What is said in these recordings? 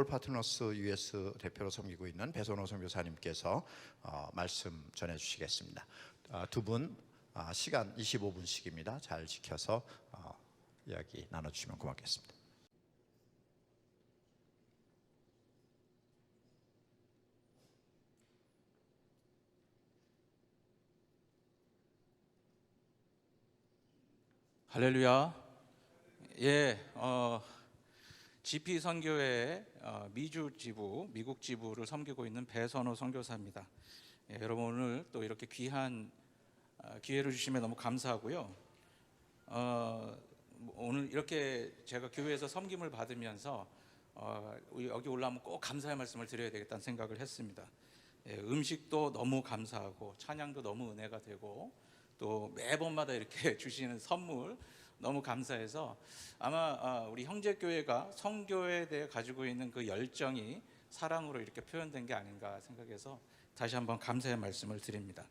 글로벌 파트너스 US 대표로 섬기고 있는 배선호 선교사님께서 말씀 전해주시겠습니다. 두 분 시간 25분씩입니다. 잘 지켜서 이야기 나눠주시면 고맙겠습니다. 할렐루야. GP 선교회 미주 지부, 미국 지부를 섬기고 있는 배선호 선교사입니다. 여러분 오늘 또 이렇게 귀한 기회를 주시면 너무 감사하고요. 오늘 이렇게 제가 교회에서 섬김을 받으면서 여기 올라오면 꼭 감사의 말씀을 드려야 되겠다는 생각을 했습니다. 음식도 너무 감사하고 찬양도 너무 은혜가 되고 또 매번마다 이렇게 주시는 선물 너무 감사해서 아마 우리 형제교회가 선교에 대해 가지고 있는 그 열정이 사랑으로 이렇게 표현된 게 아닌가 생각해서 다시 한번 감사의 말씀을 드립니다.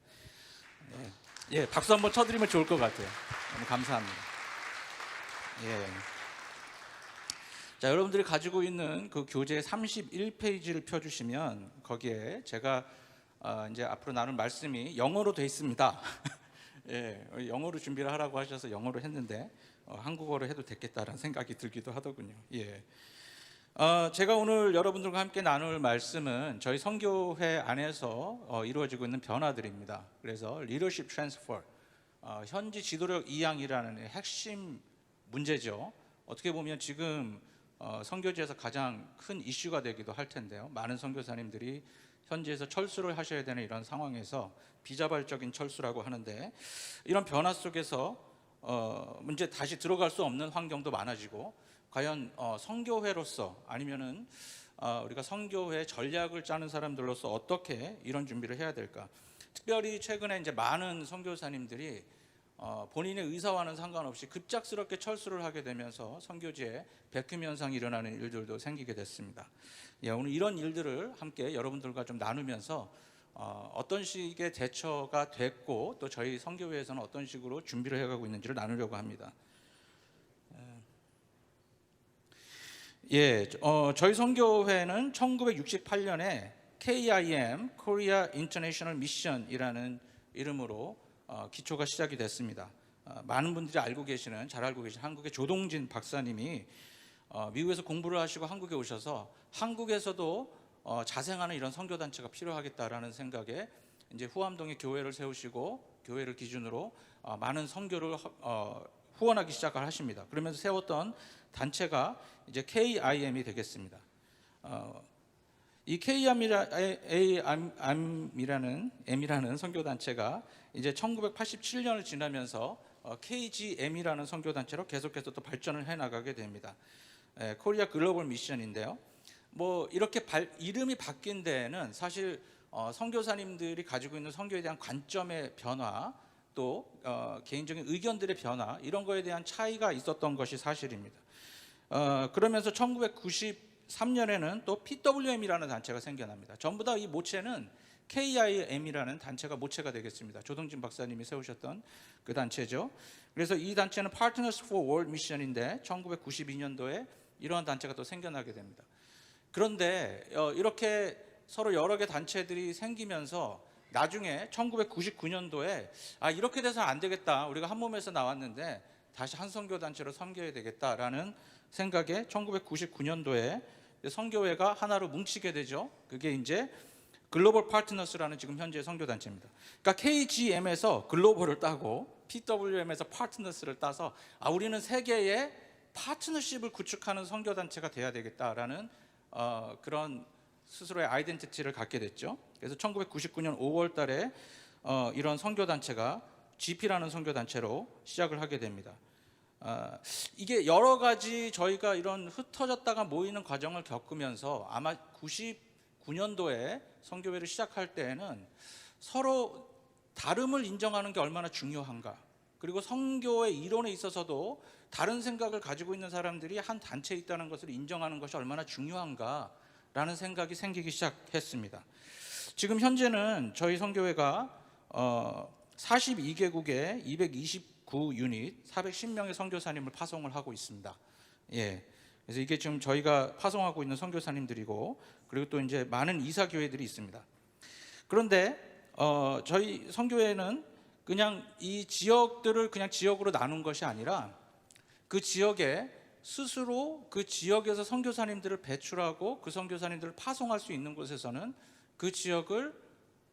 박수 한번 쳐드리면 좋을 것 같아요. 너무 감사합니다. 자, 여러분들이 가지고 있는 그 교재 31페이지를 펴주시면 거기에 제가 이제 앞으로 나눌 말씀이 영어로 돼 있습니다. 영어로 준비를 하라고 하셔서 영어로 했는데 한국어로 해도 됐겠다라는 생각이 들기도 하더군요. 제가 오늘 여러분들과 함께 나눌 말씀은 저희 선교회 안에서 이루어지고 있는 변화들입니다. 그래서 리더십 트랜스퍼, 현지 지도력 이양이라는 핵심 문제죠. 어떻게 보면 지금 선교지에서 가장 큰 이슈가 되기도 할 텐데요. 많은 선교사님들이 현지에서 철수를 하셔야 되는 이런 상황에서 비자발적인 철수라고 하는데, 이런 변화 속에서 문제 다시 들어갈 수 없는 환경도 많아지고, 과연 선교회로서 아니면은 우리가 선교회 전략을 짜는 사람들로서 어떻게 이런 준비를 해야 될까? 특별히 최근에 이제 많은 선교사님들이 본인의 의사와는 상관없이 급작스럽게 철수를 하게 되면서 선교지에 백흠 현상이 일어나는 일들도 생기게 됐습니다. 오늘 이런 일들을 함께 여러분들과 좀 나누면서 어떤 식의 대처가 됐고 또 저희 선교회에서는 어떤 식으로 준비를 해가고 있는지를 나누려고 합니다. 저희 선교회는 1968년에 KIM, Korea International Mission이라는 이름으로 기초가 시작이 됐습니다. 많은 분들이 알고 계시는, 잘 알고 계신 한국의 조동진 박사님이 미국에서 공부를 하시고 한국에 오셔서 한국에서도 자생하는 이런 선교단체가 필요하겠다라는 생각에 이제 후암동에 교회를 세우시고 교회를 기준으로 많은 선교를 후원하기 시작을 하십니다. 그러면서 세웠던 단체가 이제 KIM이 되겠습니다. 이 KIM이라는 선교단체가 이제 1987년을 지나면서 KGM이라는 선교단체로 계속해서 또 발전을 해나가게 됩니다. 코리아 글로벌 미션인데요. 이렇게 이름이 바뀐 데에는 사실 선교사님들이 가지고 있는 선교에 대한 관점의 변화, 또 개인적인 의견들의 변화, 이런 거에 대한 차이가 있었던 것이 사실입니다. 그러면서 1993년에는 또 PWM이라는 단체가 생겨납니다. 전부 다 이 모체는 KIM이라는 단체가 모체가 되겠습니다. 조동진 박사님이 세우셨던 그 단체죠. 그래서 이 단체는 Partners for World Mission인데 1992년도에 이러한 단체가 또 생겨나게 됩니다. 그런데 이렇게 서로 여러 개 단체들이 생기면서 나중에 1999년도에 이렇게 돼서 안 되겠다, 우리가 한 몸에서 나왔는데 다시 한 선교단체로 섬겨야 되겠다라는 생각에 1999년도에 선교회가 하나로 뭉치게 되죠. 그게 이제 글로벌 파트너스라는 지금 현재 선교단체입니다. 그러니까 KGM에서 글로벌을 따고 PWM에서 파트너스를 따서 우리는 세계의 파트너십을 구축하는 선교단체가 돼야 되겠다라는 그런 스스로의 아이덴티티를 갖게 됐죠. 그래서 1999년 5월 달에 이런 선교단체가 GP라는 선교단체로 시작을 하게 됩니다. 이게 여러 가지 저희가 이런 흩어졌다가 모이는 과정을 겪으면서 아마 99년도에 선교회를 시작할 때에는 서로 다름을 인정하는 게 얼마나 중요한가, 그리고 선교의 이론에 있어서도 다른 생각을 가지고 있는 사람들이 한 단체에 있다는 것을 인정하는 것이 얼마나 중요한가라는 생각이 생기기 시작했습니다. 지금 현재는 저희 선교회가 42개국에 229유닛 410명의 선교사님을 파송을 하고 있습니다. 그래서 이게 지금 저희가 파송하고 있는 선교사님들이고, 그리고 또 이제 많은 이사 교회들이 있습니다. 그런데 저희 선교회는 그냥 이 지역들을 그냥 지역으로 나눈 것이 아니라 그 지역에 스스로 그 지역에서 선교사님들을 배출하고 그 선교사님들을 파송할 수 있는 곳에서는 그 지역을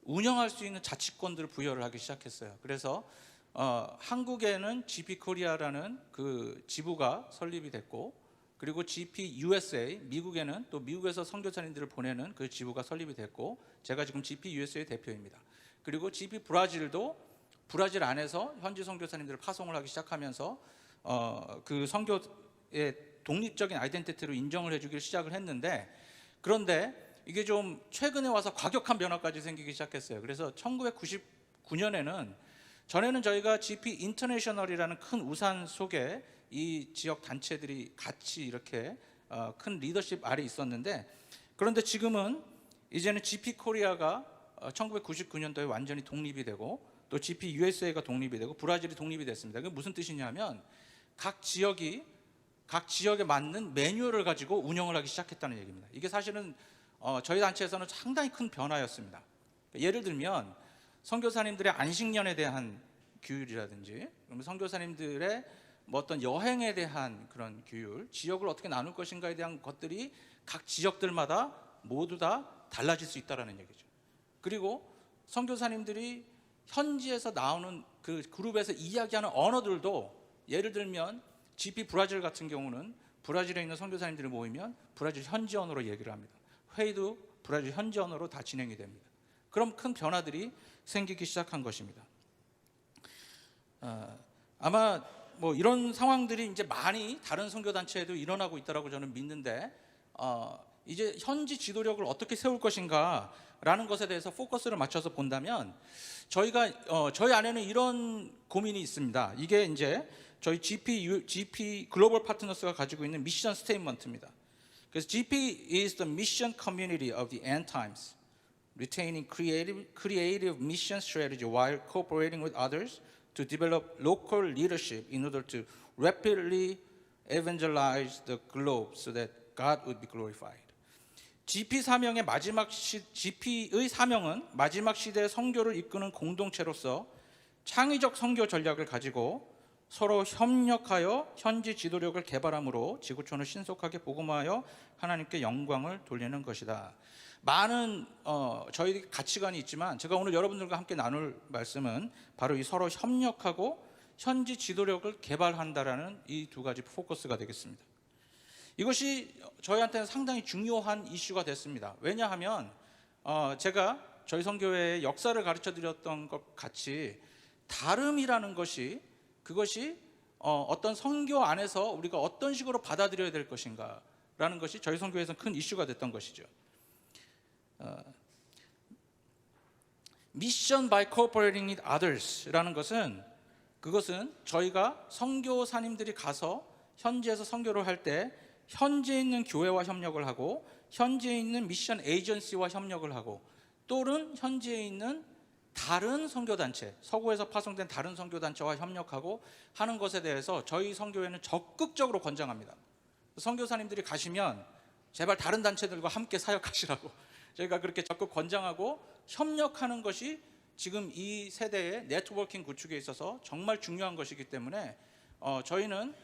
운영할 수 있는 자치권들을 부여를 하기 시작했어요. 그래서 한국에는 GP 코리아라는 그 지부가 설립이 됐고, 그리고 GP USA, 미국에는 또 미국에서 선교사님들을 보내는 그 지부가 설립이 됐고, 제가 지금 GP USA 대표입니다. 그리고 GP 브라질도 브라질 안에서 현지 선교사님들을 파송을 하기 시작하면서 그 선교의 독립적인 아이덴티티로 인정을 해주기를 시작을 했는데, 그런데 이게 좀 최근에 와서 과격한 변화까지 생기기 시작했어요. 그래서 1999년에는 전에는 저희가 GP 인터내셔널이라는 큰 우산 속에 이 지역 단체들이 같이 이렇게 큰 리더십 아래 있었는데, 그런데 지금은 이제는 GP 코리아가 1999년도에 완전히 독립이 되고, 또 GP USA가 독립이 되고, 브라질이 독립이 됐습니다. 그게 무슨 뜻이냐면 각 지역에 맞는 매뉴얼을 가지고 운영을 하기 시작했다는 얘기입니다. 이게 사실은 저희 단체에서는 상당히 큰 변화였습니다. 예를 들면 선교사님들의 안식년에 대한 규율이라든지, 그러면 선교사님들의 뭐 어떤 여행에 대한 그런 규율, 지역을 어떻게 나눌 것인가에 대한 것들이 각 지역들마다 모두 다 달라질 수 있다는 얘기죠. 그리고 선교사님들이 현지에서 나오는 그 그룹에서 이야기하는 언어들도, 예를 들면 GP 브라질 같은 경우는 브라질에 있는 선교사님들이 모이면 브라질 현지 언어로 얘기를 합니다. 회의도 브라질 현지 언어로 다 진행이 됩니다. 그럼 큰 변화들이 생기기 시작한 것입니다. 아마 뭐 이런 상황들이 이제 많이 다른 선교단체에도 일어나고 있다고 저는 믿는데, 이제 현지 지도력을 어떻게 세울 것인가라는 것에 대해서 포커스를 맞춰서 본다면, 저희 안에는 이런 고민이 있습니다. 이게 이제 저희 GP 글로벌 파트너스가 가지고 있는 미션 스테이트먼트입니다. 그래서 GP is the mission community of the end times, retaining creative mission strategy while cooperating with others to develop local leadership in order to rapidly evangelize the globe so that God would be glorified. GP의 사명은 마지막 시대의 선교를 이끄는 공동체로서 창의적 선교 전략을 가지고 서로 협력하여 현지 지도력을 개발함으로 지구촌을 신속하게 복음화하여 하나님께 영광을 돌리는 것이다. 많은 저희 가치관이 있지만, 제가 오늘 여러분들과 함께 나눌 말씀은 바로 이 서로 협력하고 현지 지도력을 개발한다라는 이 두 가지 포커스가 되겠습니다. 이것이 저희한테는 상당히 중요한 이슈가 됐습니다. 왜냐하면 제가 저희 선교회의 역사를 가르쳐 드렸던 것 같이 다름이라는 것이, 그것이 어떤 선교 안에서 우리가 어떤 식으로 받아들여야 될 것인가라는 것이 저희 선교회에서는 큰 이슈가 됐던 것이죠. Mission by cooperating with others라는 것은, 그것은 저희가 선교사님들이 가서 현지에서 선교를 할 때 현지에 있는 교회와 협력을 하고, 현지에 있는 미션 에이전시와 협력을 하고, 또는 현지에 있는 다른 선교단체, 서구에서 파송된 다른 선교단체와 협력하고 하는 것에 대해서 저희 선교회는 적극적으로 권장합니다. 선교사님들이 가시면 제발 다른 단체들과 함께 사역하시라고 저희가 그렇게 적극 권장하고, 협력하는 것이 지금 이 세대의 네트워킹 구축에 있어서 정말 중요한 것이기 때문에 저희는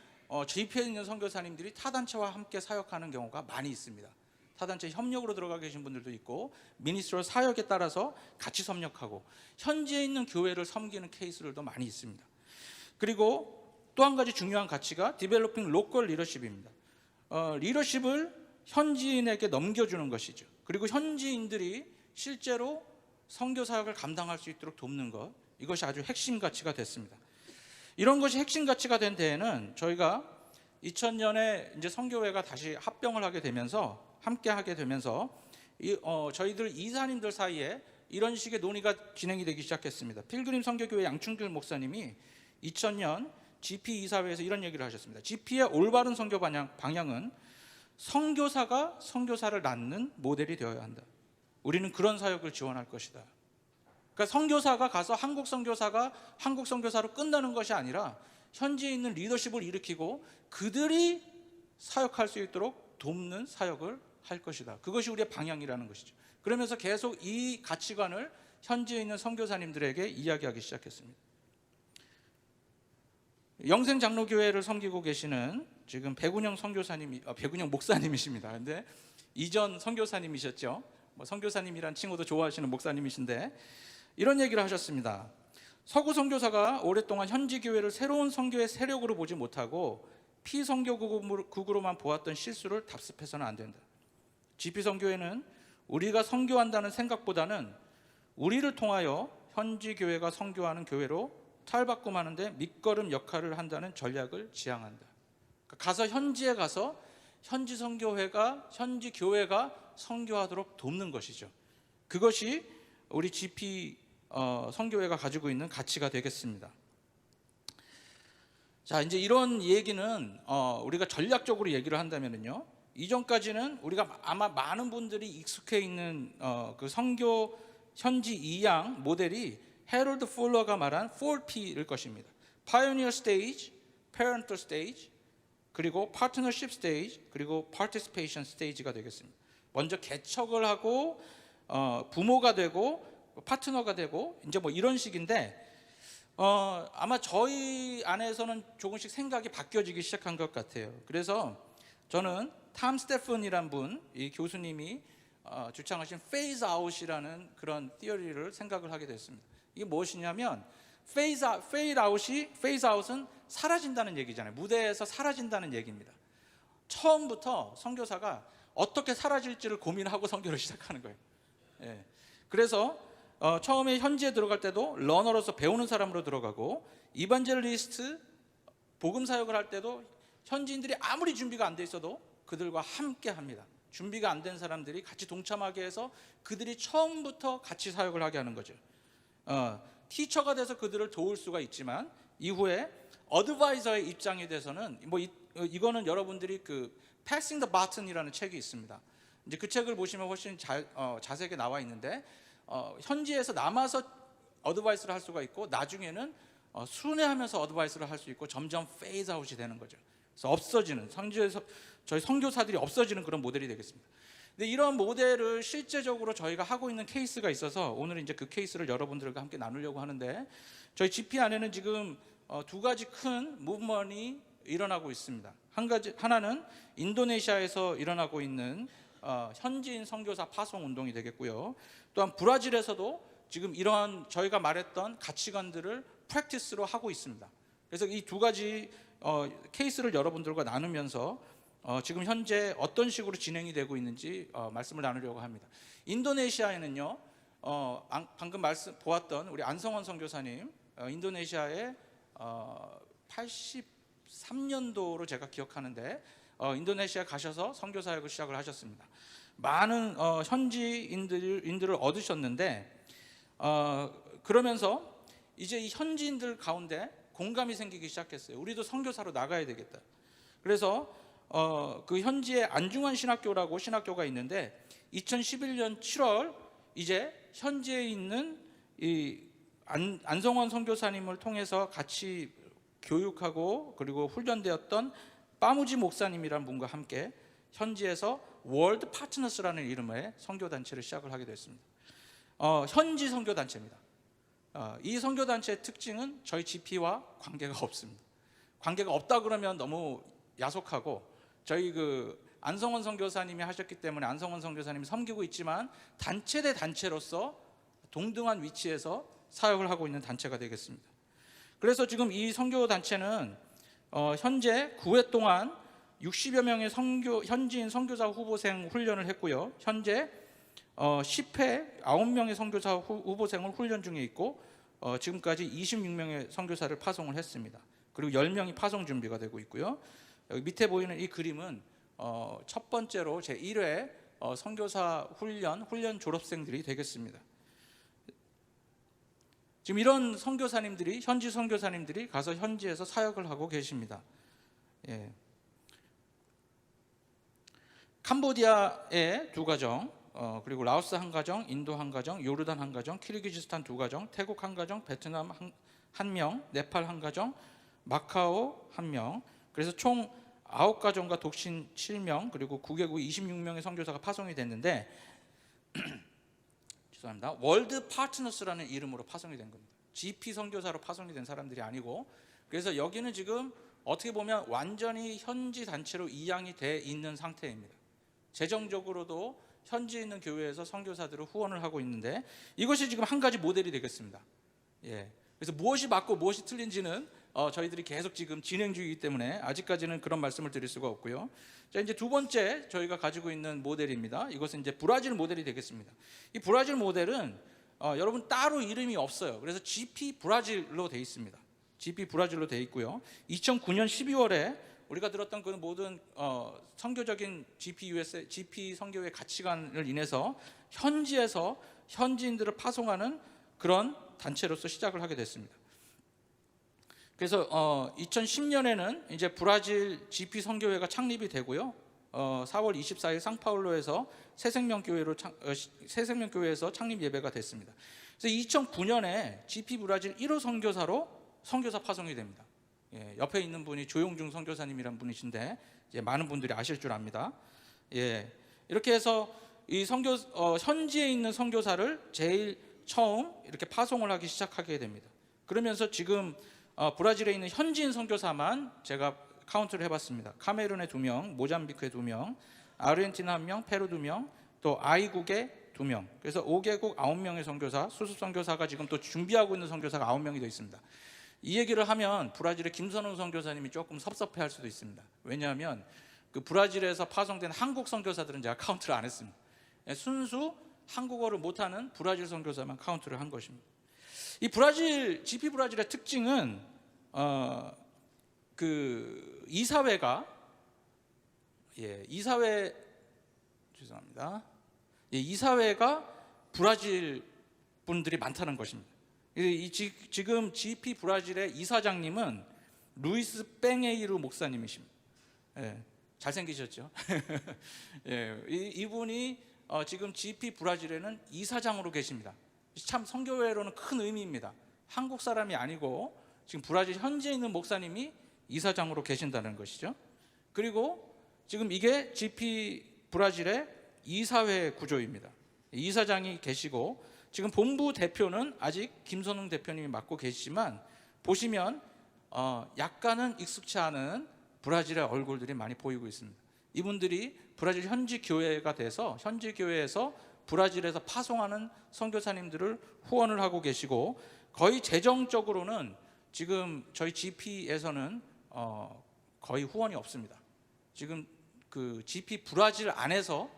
GP에 있는 선교사님들이 타 단체와 함께 사역하는 경우가 많이 있습니다. 타 단체 협력으로 들어가 계신 분들도 있고, 미니스트리 사역에 따라서 같이 협력하고 현지에 있는 교회를 섬기는 케이스들도 많이 있습니다. 그리고 또 한 가지 중요한 가치가 디벨로핑 로컬 리더십입니다. 리더십을 현지인에게 넘겨주는 것이죠. 그리고 현지인들이 실제로 선교 사역을 감당할 수 있도록 돕는 것, 이것이 아주 핵심 가치가 됐습니다. 이런 것이 핵심 가치가 된 데에는 저희가 2000년에 이제 선교회가 다시 합병을 하게 되면서, 함께 하게 되면서 저희들 이사님들 사이에 이런 식의 논의가 진행이 되기 시작했습니다. 필그림 선교교회 양충길 목사님이 2000년 GP 이사회에서 이런 얘기를 하셨습니다. GP의 올바른 선교 방향은 선교사가 선교사를 낳는 모델이 되어야 한다. 우리는 그런 사역을 지원할 것이다. 그러니까 선교사가 가서 한국 선교사가 한국 선교사로 끝나는 것이 아니라 현지에 있는 리더십을 일으키고 그들이 사역할 수 있도록 돕는 사역을 할 것이다. 그것이 우리의 방향이라는 것이죠. 그러면서 계속 이 가치관을 현지에 있는 선교사님들에게 이야기하기 시작했습니다. 영생장로교회를 섬기고 계시는 지금 백운영 백운영 목사님이십니다. 근데 이전 선교사님이셨죠. 선교사님이란 칭호도 좋아하시는 목사님이신데 이런 얘기를 하셨습니다. 서구 선교사가 오랫동안 현지 교회를 새로운 선교의 세력으로 보지 못하고 피선교국으로만 보았던 실수를 답습해서는 안 된다. GP 선교회는 우리가 선교한다는 생각보다는 우리를 통하여 현지 교회가 선교하는 교회로 탈바꿈하는데 밑거름 역할을 한다는 전략을 지향한다. 가서 현지에 가서 현지 선교회가 현지 교회가 선교하도록 돕는 것이죠. 그것이 우리 GP 선교회가 가지고 있는 가치가 되겠습니다. 자, 이제 이런 얘기는 우리가 전략적으로 얘기를 한다면요, 이전까지는 우리가 아마 많은 분들이 익숙해 있는 그 선교 현지 이양 모델이 헤럴드 풀러가 말한 4P일 것입니다. Pioneer Stage, Parental Stage, 그리고 Partnership Stage, 그리고 Participation Stage가 되겠습니다. 먼저 개척을 하고 부모가 되고 파트너가 되고 이제 뭐 이런 식인데 아마 저희 안에서는 조금씩 생각이 바뀌어지기 시작한 것 같아요. 그래서 저는 탐 스테픈이란 분, 이 교수님이 주창하신 페이즈 아웃이라는 그런 티어리를 생각을 하게 됐습니다. 이게 무엇이냐면 페이즈 아웃은 사라진다는 얘기잖아요. 무대에서 사라진다는 얘기입니다. 처음부터 선교사가 어떻게 사라질지를 고민하고 선교를 시작하는 거예요. 예. 그래서 처음에 현지에 들어갈 때도 러너로서 배우는 사람으로 들어가고, 이반젤리스트 복음 사역을 할 때도 현지인들이 아무리 준비가 안 돼 있어도 그들과 함께 합니다. 준비가 안 된 사람들이 같이 동참하게 해서 그들이 처음부터 같이 사역을 하게 하는 거죠. 티처가 돼서 그들을 도울 수가 있지만 이후에 어드바이저의 입장이 돼서는 이거는 여러분들이 그 Passing the Baton이라는 책이 있습니다. 이제 그 책을 보시면 훨씬 자세하게 나와 있는데 현지에서 남아서 어드바이스를 할 수가 있고, 나중에는 순회하면서 어드바이스를 할 수 있고, 점점 페이즈 아웃이 되는 거죠. 그래서 없어지는, 성지에서 저희 선교사들이 없어지는 그런 모델이 되겠습니다. 근데 이런 모델을 실제적으로 저희가 하고 있는 케이스가 있어서 오늘 이제 그 케이스를 여러분들과 함께 나누려고 하는데, 저희 GP 안에는 지금 두 가지 큰 무브먼이 일어나고 있습니다. 하나는 인도네시아에서 일어나고 있는 현지인 선교사 파송 운동이 되겠고요. 또한 브라질에서도 지금 이러한 저희가 말했던 가치관들을 프랙티스로 하고 있습니다. 그래서 이 두 가지 케이스를 여러분들과 나누면서 지금 현재 어떤 식으로 진행이 되고 있는지 말씀을 나누려고 합니다. 인도네시아에는요, 방금 보았던 우리 안성원 선교사님, 인도네시아에 83년도로 제가 기억하는데 인도네시아 가셔서 선교 사역을 시작을 하셨습니다. 많은 현지인들을 얻으셨는데 그러면서 이제 이 현지인들 가운데 공감이 생기기 시작했어요. 우리도 선교사로 나가야 되겠다. 그래서 그 현지에 안중환 신학교라고 신학교가 있는데 2011년 7월 이제 현지에 있는 이 안성원 선교사님을 통해서 같이 교육하고 그리고 훈련되었던 빠무지 목사님이라는 분과 함께 현지에서 월드 파트너스라는 이름의 선교단체를 시작을 하게 됐습니다. 현지 선교단체입니다. 이 선교단체의 특징은 저희 GP와 관계가 없습니다. 관계가 없다 그러면 너무 야속하고, 저희 그 안성원 선교사님이 하셨기 때문에 안성원 선교사님이 섬기고 있지만 단체 대 단체로서 동등한 위치에서 사역을 하고 있는 단체가 되겠습니다. 그래서 지금 이 선교단체는 현재 9회 동안 60여 명의 현지인 선교사 후보생 훈련을 했고요. 현재 10회 9명의 선교사 후보생을 훈련 중에 있고, 지금까지 26명의 선교사를 파송을 했습니다. 그리고 10명이 파송 준비가 되고 있고요. 여기 밑에 보이는 이 그림은 첫 번째로 제1회 선교사 훈련 졸업생들이 되겠습니다. 지금 이런 선교사님들이, 현지 선교사님들이 가서 현지에서 사역을 하고 계십니다. 예. 캄보디아의 2가정, 그리고 라오스 1가정, 인도 1가정, 요르단 1가정, 키르기즈스탄 2가정, 태국 1가정, 베트남 1명, 네팔 1가정, 마카오 1명. 그래서 총 9가정과 독신 7명 그리고 9개국 26명의 선교사가 파송이 됐는데 죄송합니다. 월드 파트너스라는 이름으로 파송이 된 겁니다. GP 선교사로 파송이 된 사람들이 아니고, 그래서 여기는 지금 어떻게 보면 완전히 현지 단체로 이양이 돼 있는 상태입니다. 재정적으로도 현지에 있는 교회에서 선교사들을 후원을 하고 있는데, 이것이 지금 한 가지 모델이 되겠습니다. 예. 그래서 무엇이 맞고 무엇이 틀린지는 저희들이 계속 지금 진행 중이기 때문에 아직까지는 그런 말씀을 드릴 수가 없고요. 자, 이제 두 번째 저희가 가지고 있는 모델입니다. 이것은 이제 브라질 모델이 되겠습니다. 이 브라질 모델은 여러분 따로 이름이 없어요. 그래서 GP 브라질로 되어 있습니다. GP 브라질로 되어 있고요. 2009년 12월에 우리가 들었던 그 모든 선교적인 GP 선교의 가치관을 인해서 현지에서 현지인들을 파송하는 그런 단체로서 시작을 하게 됐습니다. 그래서 2010년에는 이제 브라질 GP 선교회가 창립이 되고요. 4월 24일 상파울로에서 새생명교회에서 창립 예배가 됐습니다. 그래서 2009년에 GP 브라질 1호 선교사로 선교사 파송이 됩니다. 예, 옆에 있는 분이 조용중 선교사님이란 분이신데 이제 많은 분들이 아실 줄 압니다. 예, 이렇게 해서 이 현지에 있는 선교사를 제일 처음 이렇게 파송을 하기 시작하게 됩니다. 그러면서 지금 브라질에 있는 현지인 선교사만 제가 카운트를 해봤습니다. 카메룬에 2명, 모잠비크에 2명, 아르헨티나 1명, 페루 2명, 또 아이국에 2명. 그래서 5개국 9명의 선교사, 수습 선교사가 지금 또 준비하고 있는 선교사가 9명이 되어 있습니다. 이 얘기를 하면 브라질의 김선웅 선교사님이 조금 섭섭해할 수도 있습니다. 왜냐하면 그 브라질에서 파송된 한국 선교사들은 제가 카운트를 안 했습니다. 순수 한국어를 못하는 브라질 선교사만 카운트를 한 것입니다. 이 GP 브라질의 특징은 그 이사회가 죄송합니다. 이사회가 브라질 분들이 많다는 것입니다. 지금 GP 브라질의 이사장님은 루이스 뺑에이루 목사님이십니다. 예, 잘생기셨죠? 예, 이분이 지금 GP 브라질에는 이사장으로 계십니다. 참 선교회로는 큰 의미입니다. 한국 사람이 아니고 지금 브라질 현지에 있는 목사님이 이사장으로 계신다는 것이죠. 그리고 지금 이게 GP 브라질의 이사회 구조입니다. 이사장이 계시고 지금 본부 대표는 아직 김선웅 대표님이 맡고 계시지만 보시면 약간은 익숙치 않은 브라질의 얼굴들이 많이 보이고 있습니다. 이분들이 브라질 현지 교회가 돼서 현지 교회에서 브라질에서 파송하는 선교사님들을 후원을 하고 계시고, 거의 재정적으로는 지금 저희 GP에서는 거의 후원이 없습니다. 지금 그 GP 브라질 안에서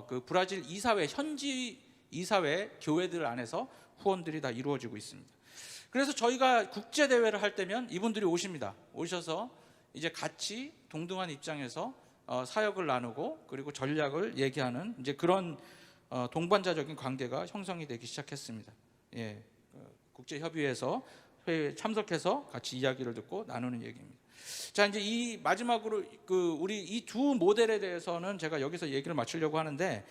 그 브라질 이사회 현지 이사회 교회들 안에서 후원들이 다 이루어지고 있습니다. 그래서 저희가 국제 대회를 할 때면 이분들이 오십니다. 오셔서 이제 같이 동등한 입장에서 사역을 나누고 그리고 전략을 얘기하는 이제 그런 동반자적인 관계가 형성이 되기 시작했습니다. 예, 국제협의회에서 회의에 참석해서 같이 이야기를 듣고 나누는 얘기입니다. 자, 이제 이 마지막으로 우리 이 두 모델에 대해서는 제가 여기서 얘기를 마치려고 하는데,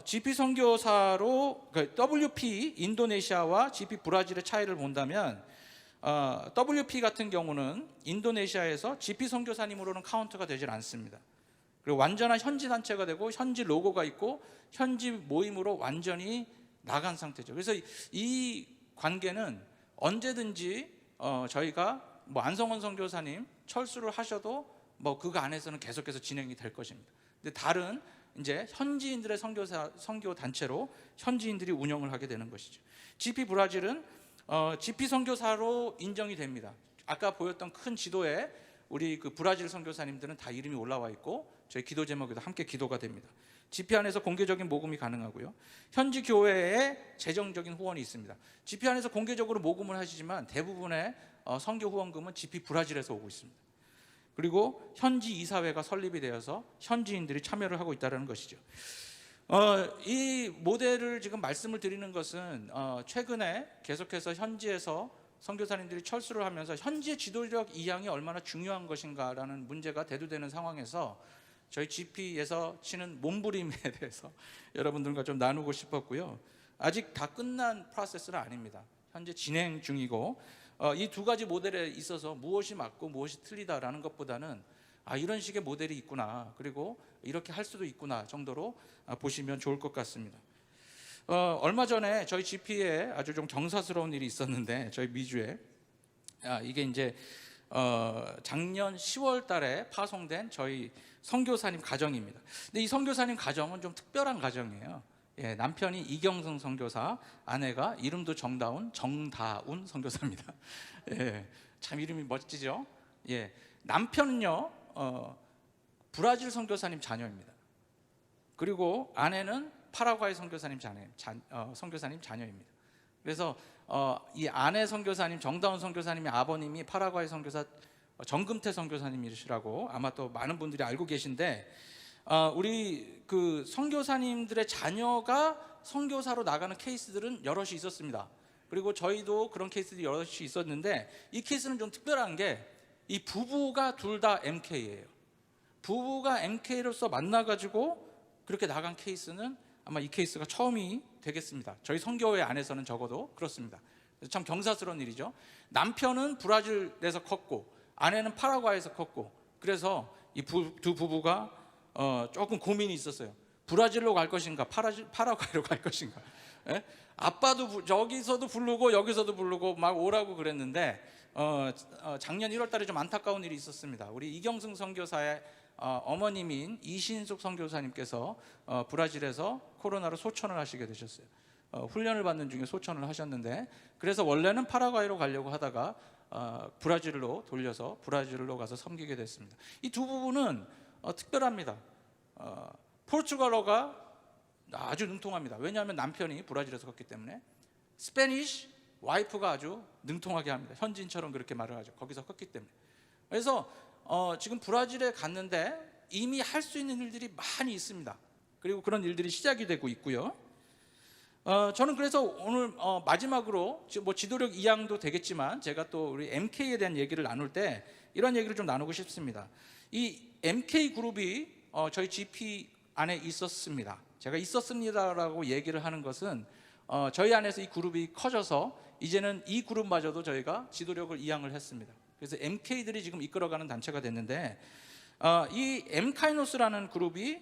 GP 선교사로 WP 인도네시아와 GP 브라질의 차이를 본다면, WP 같은 경우는 인도네시아에서 GP 선교사님으로는 카운트가 되질 않습니다. 그리고 완전한 현지 단체가 되고 현지 로고가 있고 현지 모임으로 완전히 나간 상태죠. 그래서 이 관계는 언제든지 저희가 뭐 안성원 선교사님 철수를 하셔도 뭐 그거 안에서는 계속해서 진행이 될 것입니다. 근데 다른 이제 현지인들의 선교 단체로 현지인들이 운영을 하게 되는 것이죠. GP 브라질은 GP 선교사로 인정이 됩니다. 아까 보였던 큰 지도에 우리 그 브라질 선교사님들은 다 이름이 올라와 있고 저희 기도 제목에도 함께 기도가 됩니다. GP 안에서 공개적인 모금이 가능하고요. 현지 교회에 재정적인 후원이 있습니다. GP 안에서 공개적으로 모금을 하시지만 대부분의 선교 후원금은 GP 브라질에서 오고 있습니다. 그리고 현지 이사회가 설립이 되어서 현지인들이 참여를 하고 있다는 것이죠. 이 모델을 지금 말씀을 드리는 것은 최근에 계속해서 현지에서 선교사님들이 철수를 하면서 현지의 지도적 이양이 얼마나 중요한 것인가라는 문제가 대두되는 상황에서 저희 GP에서 치는 몸부림에 대해서 여러분들과 좀 나누고 싶었고요. 아직 다 끝난 프로세스는 아닙니다. 현재 진행 중이고 이 두 가지 모델에 있어서 무엇이 맞고 무엇이 틀리다라는 것보다는 이런 식의 모델이 있구나, 그리고 이렇게 할 수도 있구나 정도로 보시면 좋을 것 같습니다. 얼마 전에 저희 GP에 아주 좀 경사스러운 일이 있었는데, 저희 미주에 이게 이제 작년 10월 달에 파송된 저희 선교사님 가정입니다. 근데 이 선교사님 가정은 좀 특별한 가정이에요. 예, 남편이 이경승 선교사, 아내가 이름도 정다운 선교사입니다. 예, 참 이름이 멋지죠. 예, 남편은요 브라질 선교사님 자녀입니다. 그리고 아내는 파라과이 선교사님 자녀입니다. 그래서 이 아내 선교사님 정다운 선교사님의 아버님이 파라과이 선교사 정금태 선교사님이시라고 아마 또 많은 분들이 알고 계신데, 우리 그 선교사님들의 자녀가 선교사로 나가는 케이스들은 여럿이 있었습니다. 그리고 저희도 그런 케이스들이 여럿이 있었는데, 이 케이스는 좀 특별한 게 이 부부가 둘 다 MK예요. 부부가 MK로서 만나가지고 그렇게 나간 케이스는 아마 이 케이스가 처음이 되겠습니다. 저희 선교회 안에서는 적어도 그렇습니다. 참 경사스러운 일이죠. 남편은 브라질에서 컸고 아내는 파라과이에서 컸고, 그래서 이 두 부부가 조금 고민이 있었어요. 브라질로 갈 것인가 파라과이로 갈 것인가. 예? 아빠도 저기서도 부르고 여기서도 부르고 막 오라고 그랬는데, 작년 1월 달에 좀 안타까운 일이 있었습니다. 우리 이경승 선교사의 어머님인 이신숙 선교사님께서 브라질에서 코로나로 소천을 하시게 되셨어요. 훈련을 받는 중에 소천을 하셨는데, 그래서 원래는 파라과이로 가려고 하다가 브라질로 돌려서 브라질로 가서 섬기게 됐습니다. 이 두 부부는 특별합니다. 포르투갈어가 아주 능통합니다. 왜냐하면 남편이 브라질에서 컸기 때문에. 스페니쉬 와이프가 아주 능통하게 합니다. 현지인처럼 그렇게 말을 하죠. 거기서 컸기 때문에. 그래서 지금 브라질에 갔는데 이미 할 수 있는 일들이 많이 있습니다. 그리고 그런 일들이 시작이 되고 있고요. 저는 그래서 오늘 마지막으로 뭐 지도력 2항도 되겠지만, 제가 또 우리 MK에 대한 얘기를 나눌 때 이런 얘기를 좀 나누고 싶습니다. 이 MK 그룹이 저희 GP 안에 있었습니다. 제가 있었습니다라고 얘기를 하는 것은 저희 안에서 이 그룹이 커져서 이제는 이 그룹마저도 저희가 지도력을 2항을 했습니다. 그래서 MK들이 지금 이끌어가는 단체가 됐는데, 이 M카이노스라는 그룹이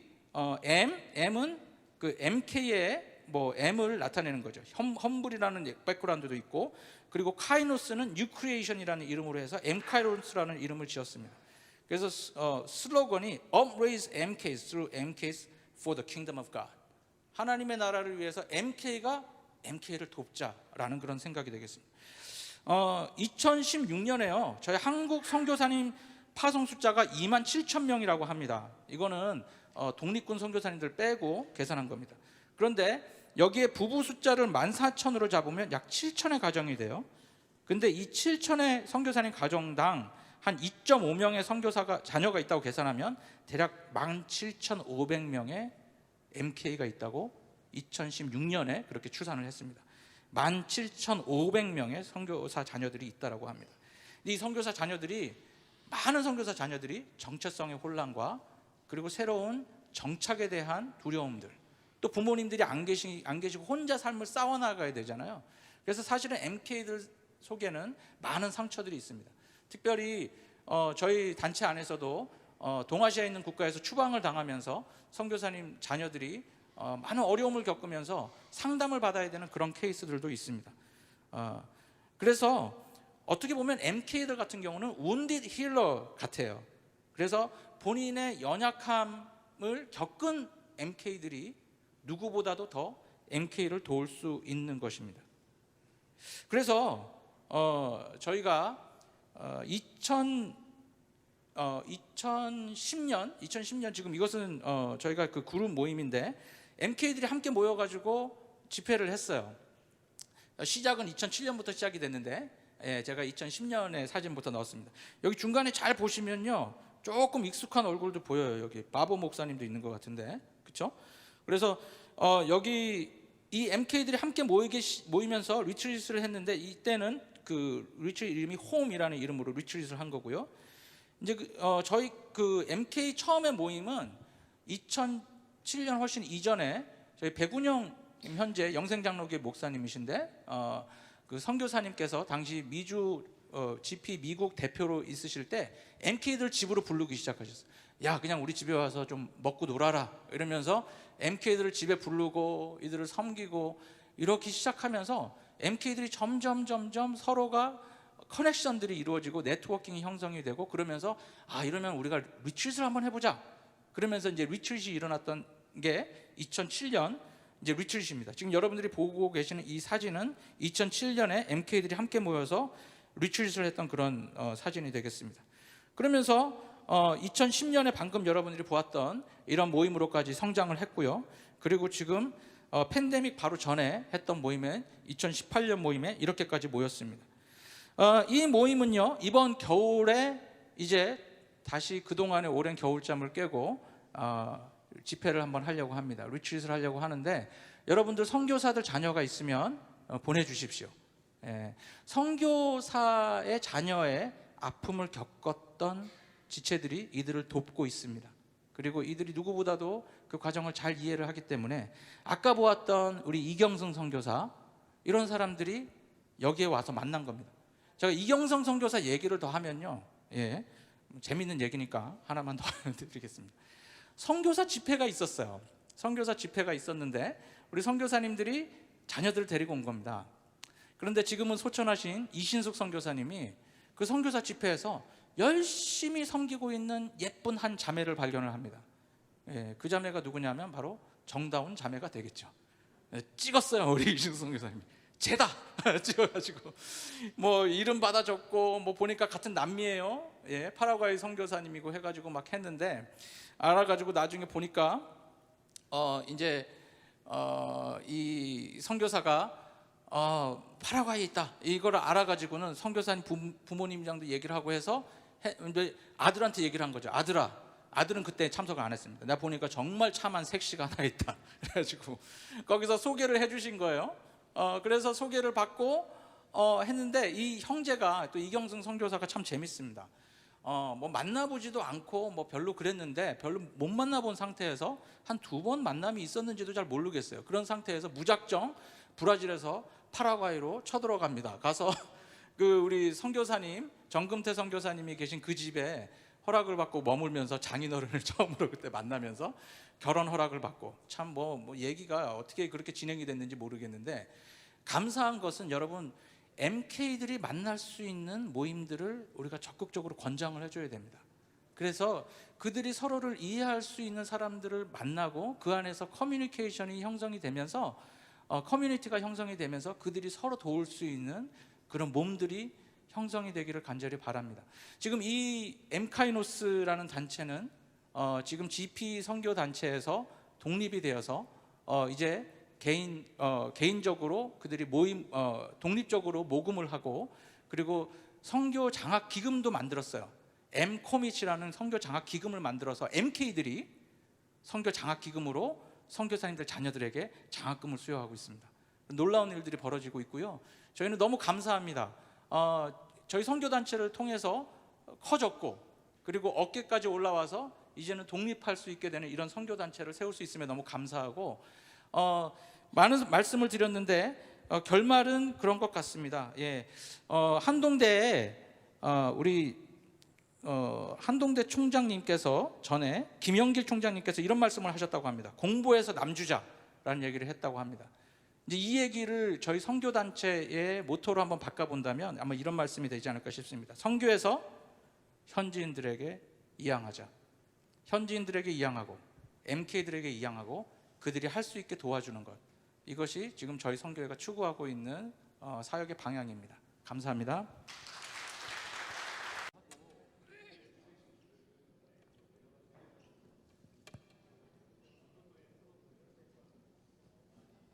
M은 그 MK의 뭐 M을 나타내는 거죠. 험블이라는 백그라운드도 있고, 그리고 카이노스는 뉴크리에이션이라는 이름으로 해서 M카이노스라는 이름을 지었습니다. 그래서 슬로건이 Upraise MKs through MKs for the Kingdom of God. 하나님의 나라를 위해서 MK를 돕자라는 그런 생각이 되겠습니다. 2016년에요 저희 한국 선교사님 파송 숫자가 27,000명이라고 합니다. 이거는 독립군 선교사님들 빼고 계산한 겁니다. 그런데 여기에 부부 숫자를 14,000으로 잡으면 약 7,000의 가정이 돼요. 근데 이 7,000의 선교사님 가정당 한 2.5명의 선교사가 자녀가 있다고 계산하면 대략 17,500명의 MK가 있다고 2016년에 그렇게 추산을 했습니다. 17,500명의 선교사 자녀들이 있다라고 합니다. 이 선교사 자녀들이, 많은 선교사 자녀들이 정체성의 혼란과 그리고 새로운 정착에 대한 두려움들, 또 부모님들이 안 계시고 혼자 삶을 싸워나가야 되잖아요. 그래서 사실은 MK들 속에는 많은 상처들이 있습니다. 특별히 저희 단체 안에서도 동아시아에 있는 국가에서 추방을 당하면서 선교사님 자녀들이 많은 어려움을 겪으면서 상담을 받아야 되는 그런 케이스들도 있습니다. 그래서 어떻게 보면 MK들 같은 경우는 wounded healer 같아요. 그래서 본인의 연약함을 겪은 MK들이 누구보다도 더 MK를 도울 수 있는 것입니다. 그래서 저희가 2010년 지금 이것은 저희가 그 그룹 모임인데, MK들이 함께 모여가지고 집회를 했어요. 시작은 2007년부터 시작이 됐는데, 제가 2010년에 사진부터 넣었습니다. 여기 중간에 잘 보시면요 조금 익숙한 얼굴도 보여요. 여기 바보 목사님도 있는 것 같은데, 그렇죠? 그래서 여기 이 MK들이 함께 모이면서 리트리트를 했는데, 이때는 그 리트리트 이름이 홈이라는 이름으로 리트리트를 한 거고요. 이제 저희 그 MK 처음에 모임은 2007년 훨씬 이전에 저희 백운영 현재 영생장로교회 목사님이신데, 그 선교사님께서 당시 미주 GP 미국 대표로 있으실 때 MK들 집으로 부르기 시작하셨어요. 야, 그냥 우리 집에 와서 좀 먹고 놀아라 이러면서 MK들을 집에 부르고 이들을 섬기고 이렇게 시작하면서 MK들이 점점 서로가 커넥션들이 이루어지고 네트워킹이 형성이 되고, 그러면서 이러면 우리가 리트릿을 한번 해보자. 그러면서 이제 리트릿이 일어났던 게 2007년 이제 리트릿입니다. 지금 여러분들이 보고 계시는 이 사진은 2007년에 MK들이 함께 모여서 리트릿을 했던 그런 사진이 되겠습니다. 그러면서 2010년에 방금 여러분들이 보았던 이런 모임으로까지 성장을 했고요. 그리고 지금 팬데믹 바로 전에 했던 모임에 2018년 모임에 이렇게까지 모였습니다. 이 모임은요, 이번 겨울에 이제 다시 그동안의 오랜 겨울잠을 깨고 집회를 한번 하려고 합니다. 리트릿을 하려고 하는데, 여러분들 선교사들 자녀가 있으면 보내주십시오. 선교사의 자녀의 아픔을 겪었던 지체들이 이들을 돕고 있습니다. 그리고 이들이 누구보다도 그 과정을 잘 이해를 하기 때문에 아까 보았던 우리 이경성 선교사, 이런 사람들이 여기에 와서 만난 겁니다. 제가 이경성 선교사 얘기를 더 하면요, 재밌는 얘기니까 하나만 더 드리겠습니다. 선교사 집회가 있었어요. 선교사 집회가 있었는데 우리 선교사님들이 자녀들을 데리고 온 겁니다. 그런데 지금은 소천하신 이신숙 선교사님이 그 선교사 집회에서 열심히 섬기고 있는 예쁜 한 자매를 발견을 합니다. 그 자매가 누구냐면 바로 정다운 자매가 되겠죠. 찍었어요, 우리 이신숙 선교사님이. 쟤다 찍어가지고 뭐 이름 받아 적고, 뭐 보니까 같은 남미예요. 파라과이 선교사님이고 해가지고 막 했는데, 알아가지고 나중에 보니까 이제 이 선교사가 파라과이에 있다, 이걸 알아가지고는 선교사님 부모님이랑도 얘기를 하고 해서 아들한테 얘기를 한 거죠. 아들은 그때 참석을 안 했습니다. 내가 보니까 정말 참한 색시가 하나 있다. 그래가지고 거기서 소개를 해주신 거예요. 그래서 소개를 받고 했는데, 이 형제가 또 이경승 선교사가 참 재밌습니다. 뭐 만나보지도 않고 뭐 별로 그랬는데, 별로 못 만나본 상태에서 한 2번 만남이 있었는지도 잘 모르겠어요. 그런 상태에서 무작정 브라질에서 파라과이로 쳐들어갑니다. 가서 그 우리 선교사님, 정금태 선교사님이 계신 그 집에 허락을 받고 머물면서 장인어른을 처음으로 그때 만나면서 결혼 허락을 받고, 참 뭐 얘기가 어떻게 그렇게 진행이 됐는지 모르겠는데, 감사한 것은 여러분, MK들이 만날 수 있는 모임들을 우리가 적극적으로 권장을 해줘야 됩니다. 그래서 그들이 서로를 이해할 수 있는 사람들을 만나고 그 안에서 커뮤니케이션이 형성이 되면서 커뮤니티가 형성이 되면서 그들이 서로 도울 수 있는 그런 몸들이 형성이 되기를 간절히 바랍니다. 지금 이 엠카이노스라는 단체는 지금 GP 선교 단체에서 독립이 되어서 이제 개인적으로 그들이 독립적으로 모금을 하고, 그리고 선교 장학 기금도 만들었어요. 엠코밋이라는 선교 장학 기금을 만들어서 MK들이 선교 장학 기금으로 선교사님들 자녀들에게 장학금을 수여하고 있습니다. 놀라운 일들이 벌어지고 있고요. 저희는 너무 감사합니다. 저희 선교 단체를 통해서 커졌고, 그리고 어깨까지 올라와서 이제는 독립할 수 있게 되는 이런 선교 단체를 세울 수 있음에 너무 감사하고, 많은 말씀을 드렸는데 결말은 그런 것 같습니다. 한동대에 우리 한동대 총장님께서 전에 김영길 총장님께서 이런 말씀을 하셨다고 합니다. 공부해서 남주자라는 얘기를 했다고 합니다. 이제 이 얘기를 저희 선교 단체의 모토로 한번 바꿔본다면 아마 이런 말씀이 되지 않을까 싶습니다. 선교에서 현지인들에게 이양하자. 현지인들에게 이양하고 MK들에게 이양하고 그들이 할 수 있게 도와주는 것, 이것이 지금 저희 선교회가 추구하고 있는 사역의 방향입니다. 감사합니다.